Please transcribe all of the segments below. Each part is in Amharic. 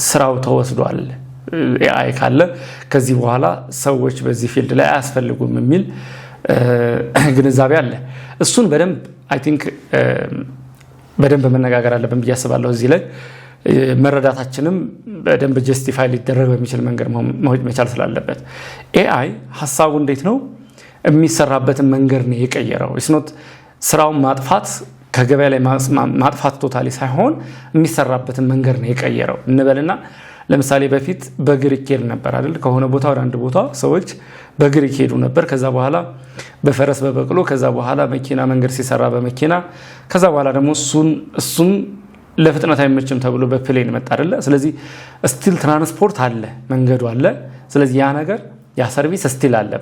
ስራው ተወስዷል ኤአይ ካለ ከዚህ በኋላ ሰዎች በዚህ ፊልድ ላይ አያስፈልጉም የሚል ግንዛቤ አለ እሱን በደንብ አይ ቲንክ በደንብ መነጋገር አለብን ብዬ አስባለሁ እዚህ ላይ መረዳታችንም በደንብ ጀስቲፋይ ሊደረግ በሚችል መንገድ መቻል ስላለበት ኤአይ ሐሳቡ እንዴት ነው የሚሰራበትን መንገድ ነው የቀየረው ኢትስ ኖት ስራውን ማጥፋት ከገበያ ላይ ማጥፋት ቶታሊ ሳይሆን የሚሰራበትን መንገድ ነው የቀየረው እንበልና ለምሳሌ በፊት በእግር ይሄድ ነበር አይደል ከሆነ ቦታ ወደ አንድ ቦታ ሰዎች በእግር ይሄዱ ነበር ከዛ በኋላ በፈረስ በበቅሎ ከዛ በኋላ መኪና መንገድ ሲሰራ በመኪና ከዛ በኋላ ደግሞ እሱን ለፍጥነት አይመችም ተብሎ በፕሌን መጣ አይደል ስለዚህ ስቲል ትራንስፖርት አለ መንገዱ አለ ስለዚህ ያ ነገር ያ ሰርቪስ ስቲል አለ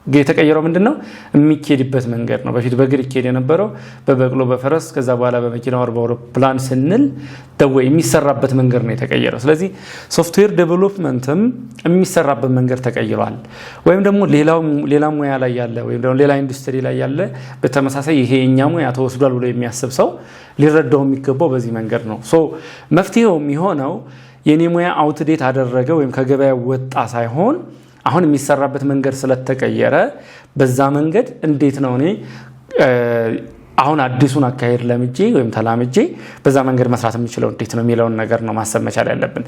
የተቀየረው ምንድነው የሚኬድበት መንገድ ነው በፊት በእግር ይኬድ የነበረው በበቅሎ በፈረስ ከዛ በኋላ በመኪና ወር በአውሮፕላን ስንል ደወይ የሚሰራበት መንገድ ነው የተቀየረው ስለዚህ ሶፍትዌር ዴቨሎፕመንትም የሚሰራበት መንገድ ተቀይሯል ወይም ደግሞ ሌላ ሙያ ላይ ያለ ወይም ደግሞ ሌላ ኢንዱስትሪ ላይ ያለ በተመሳሳይ ይሄኛ ሙያ ተወስዷል ብሎ የሚያስብ ሰው ሊረዳው የሚገባው በዚህ መንገድ ነው ሶ መፍትሄው የሚሆነው የኔ ሙያ አውትዴት አደረገ ወይም ከገበያ ወጣ ሳይሆን አሁን የሚሰራበት መንገድ ስለተቀየረ በዛ መንገድ እንዴት ነው እኔ አሁን አዲሱን አካሄድ ለምጄ ወይም ተላምጄ በዛ መንገድ መስራት የምችለው እንዴት ነው የሚለውን ነገር ነው ማሰብ መቻል ያለብን